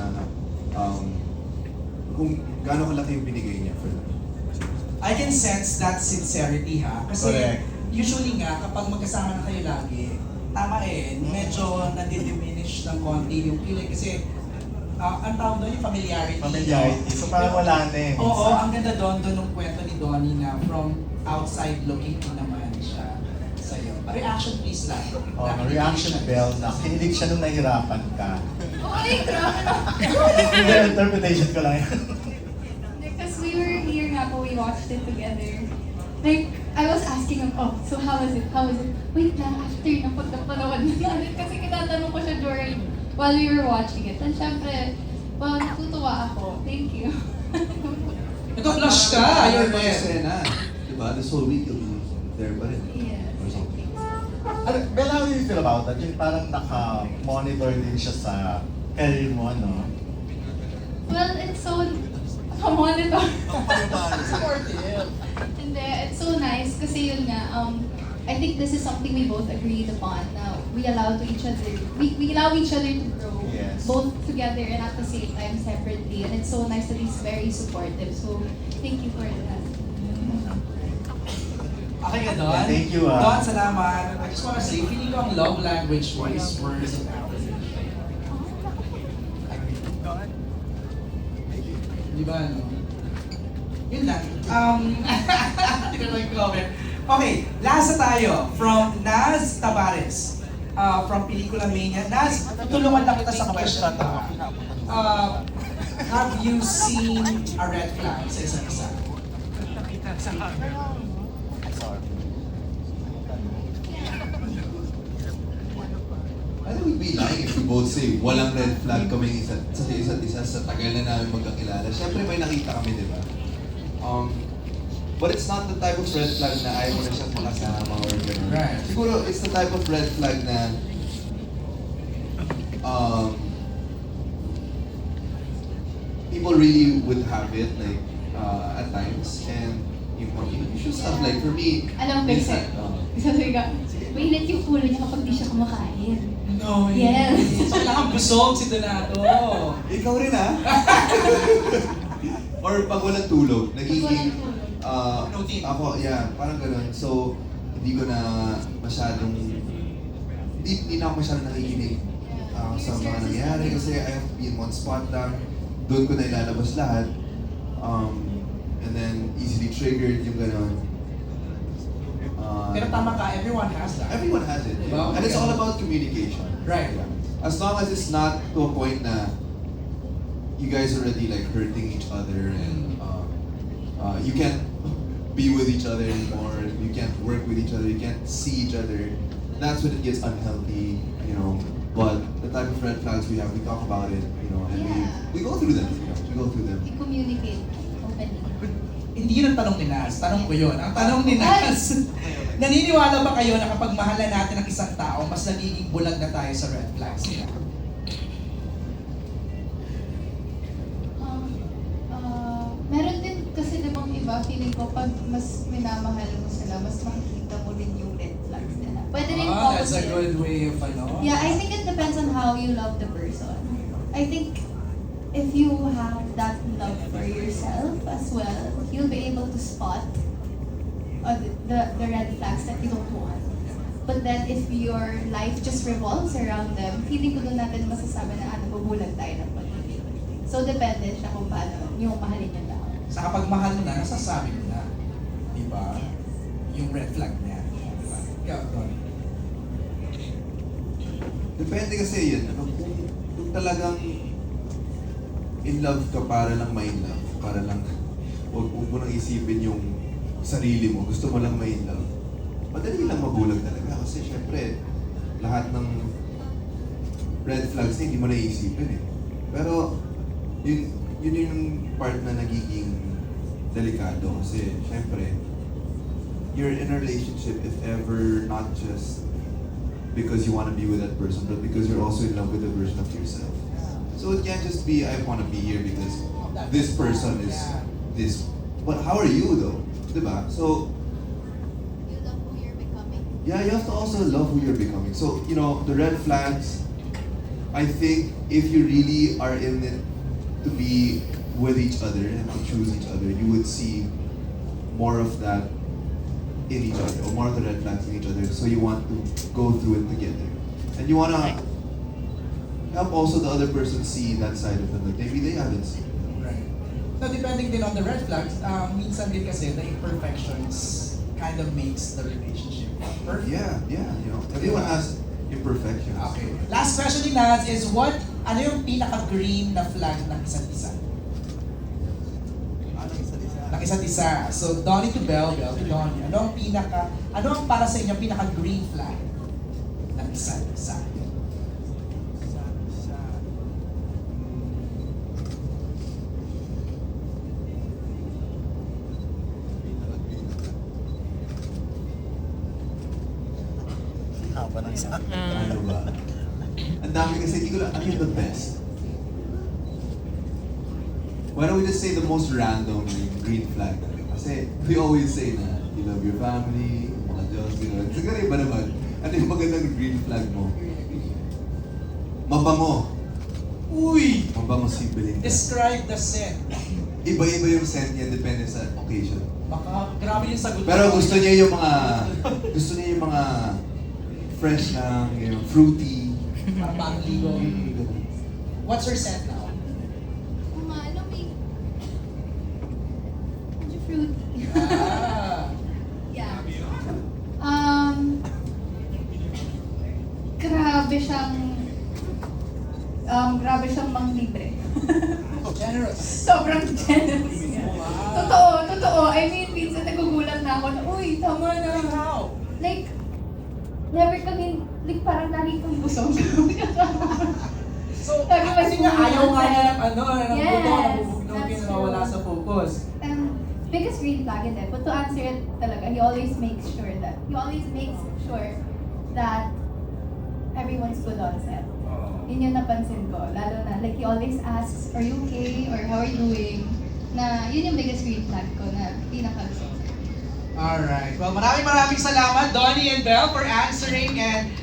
kung gaano kalaki yung binigay niya for that. I can sense that sincerity ha. Kasi Correct. usually nga, kapag magkasama na kayo lagi, tama medyo nadi-diminish ng konti yung kilay. Kasi ang tawag doon yung familiarity. Familiarity. So parang wala na eh. Oo, ang ganda doon nung kwento ni Donnie na from outside looking in naman siya sa'yo. Reaction please lang. Oh, reaction bell na kinilig siya nung nahirapan ka. Ay, grabe na. Hindi, interpretation ko lang yan. Because we were here nga po, we watched it together. Like, I was asking him, oh, so how was it? How was it? Wait lang, after na pagkapanood na natin. Kasi kinatanong ko siya during, while we were watching it. And syempre, well, natutuwa ako. Thank you. Nag-flush ka, you're Ano yung there. eksena? Diba? This whole week you'll be there pa rin. Yes. Or something. Ano, Bella, how do you feel about that? Yung parang naka-monitor din siya sa career mo, no? Well, it's so, monitor. Supportive. Hindi, it's so nice kasi yun nga, I think this is something we both agreed upon na we allow to each other, we allow each other to grow, Yes. both together and at the same time separately, and it's so nice that he's very supportive, so thank you for that. Okay ka, Don? Yeah, thank you, Don, salamat. I just wanna say, feeling ko ang love language mo is words of affirmation. Di ba, no? Yun lang. Hindi ko lang yung comment. Okay, last na tayo. From Naz Tabares. From Pelikula Mania. Naz, tutulungan lang kita sa question to. Have you seen a red flag sa isa't isa? I think we'd be lying if we both say walang red flag kami isa't isa sa tagal na namin magkakilala. Siyempre may nakita kami, di ba? But it's not the type of red flag na ayaw mo na siyang makasama or gano'n. Right. Siguro it's the type of red flag na people really would have it like at times, and you should stuff like for me. Alam ko minsan, sabi ka, mainit yung ulo niya kapag di siya kumakain. No, Yes. So, kailangan busog si Donato. ikaw rin ah. Or pag walang tulog, Pag walang nagiging tulog. Routine. ako, yeah, parang ganun. So, hindi ko na masyadong, hindi na ako masyadong nakikinig sa mga nangyayari kasi I have to be in one spot lang. Doon ko na ilalabas lahat. And then, easily triggered yung ganun. Pero tama ka, everyone has that. Everyone has it. Diba? And it's all about communication. Right. As long as it's not to a point na you guys already like hurting each other and you can't be with each other anymore, you can't work with each other, you can't see each other, that's when it gets unhealthy, you know. But the type of red flags we have, we talk about it, you know, and Yeah. we go through them, you know, we go through them. We communicate openly. Hindi yun ang tanong ni Naz, tanong ko yun. Ang tanong ni Naz, naniniwala ba kayo na kapag mahalan natin ang isang tao, mas nagiging bulag na tayo sa red flags nila? Meron din kasi namang iba, feeling ko pag mas minamahal mo sila, mas makikita mo rin yung red flags nila. Pwede rin That's a opposite. good way of ano. Yeah, I think it depends on how you love the person. I think if you have that love for yourself as well, you'll be able to spot the red flags that you don't want. But then if your life just revolves around them, feeling ko doon natin masasabi na mabulag tayo ng pag-ibig. So depende siya kung paano yung mahalin niya tao. Sa kapag mahal mo na, nasasabi mo na. Di ba? Yung red flag niya. Di ba? Ikaw, Don. Depende kasi yun, ano, kung talagang in love ka para lang ma-in love, para lang, huwag mo nang isipin yung sarili mo, gusto mo lang ma-in love, madali lang mabulag talaga kasi syempre, lahat ng red flags na hindi mo naisipin eh. Pero, yun yung part na nagiging delikado kasi syempre you're in a relationship if ever not just because you want to be with that person but because you're also in love with the version of yourself. So it can't just be I want to be here because this person is this. But how are you though? Diba? So You love who you're becoming. yeah, you have to also love who you're becoming. So, you know, the red flags, I think if you really are in it to be with each other and to choose each other, you would see more of that in each other, or more of the red flags in each other. So you want to go through it together. And you want to help also the other person see that side of them that maybe they haven't seen. Right. So depending din on the red flags, minsan din kasi the imperfections kind of makes the relationship perfect. Yeah, you know, everyone has imperfections. Okay. Last question ni Naz is ano yung pinaka-green na flag ng isa't isa? Ng isa't isa. So, Donnie to Belle, Belle to Donnie. Ano ang para sa inyo pinaka-green flag ng isa't isa? Haba ng sa Ano ba? Ang dami kasi, hindi ko lang, ano yung the best? Why don't we just say the most random green flag? Kasi we always say na you love your family, mga Diyos, gano'n. Siguro iba naman. Ano yung magandang green flag mo? Mabango. Uy! Mabango si Belinda. Describe the scent. Iba-iba yung scent niya, depende sa occasion. Baka grabe yung sagot. Pero gusto niya yung mga fresh lang, yung fruity. Parang bagong ligo. Ganun. What's her scent now? Ano may... Medyo fruity. Ah. Yeah. Grabe siyang manglibre. Generous. Sobrang generous niya. Totoo. I mean, minsan nagugulat na ako na, uy, tama na. How? Like, never kami, like parang lagi kang busog. So, Sabi mo, kasi nga ayaw nga niya ng Yes, buto, nabubugnog that's yun, nawawala sa focus. Biggest green flag in it, but to answer it talaga, he always makes sure that everyone's good on set. Yun yung napansin ko, lalo na, like he always asks, are you okay? Or how are you doing? Na yun yung biggest green flag ko na pinaka-gusto ko. Alright. Well, maraming salamat, Donnie and Belle, for answering and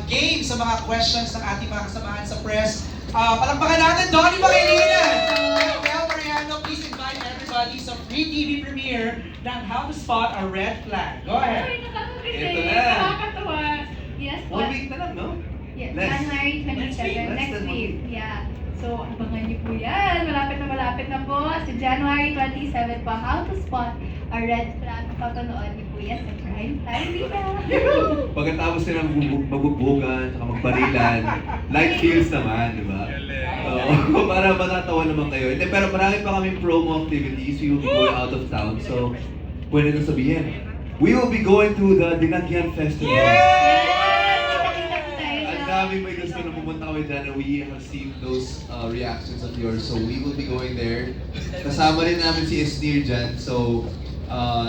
game sa mga questions ng ating mga kasamahan sa press. Palakpakan natin, Donnie Pangilinan! And Belle Mariano, please invite everybody sa free TV premiere ng How to Spot a Red Flag. Go ahead. Ay, nakakakilig. Ito na. Nakakatawa. Yes, 1 week na lang, no? Yes, Less. January 27, Next week, less next than 1 week. week. Yeah. So, abangan niyo po yan. Malapit na po. Sa January 27 po, How to Spot a Red Flag. Papanood niyo po yan sa Prime Time. Pagkatapos nila magbubugan, saka magbarilan, light feels naman, di ba? Para matatawa naman kayo. Hindi, pero marami pa kaming promo activities. We will be going out of town. So, pwede na sabihin. We will be going to the Dinagyan Festival. Ang dami may gusto na pumunta kami dyan and we have seen those reactions of yours. So, we will be going there. Kasama rin namin si Esnir dyan. So,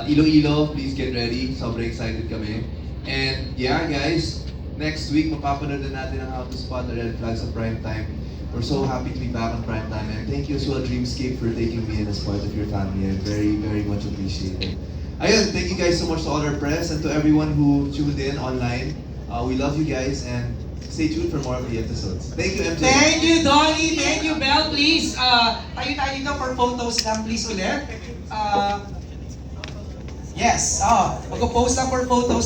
Iloilo, please get ready. Sobrang excited kami. And yeah, guys, next week, mapapanood na natin ang How to Spot the Red Flags sa Primetime. We're so happy to be back on Primetime. And thank you as well, Dreamscape, for taking me in as part of your family. I very, very much appreciate it. Ayun, thank you guys so much to all our press and to everyone who tuned in online. We love you guys and stay tuned for more of the episodes. Thank you, MJ. Thank you, Donnie. Thank you, Belle. Please, tayo dito for photos lang, please ulit. Yes, mag-post lang for photos.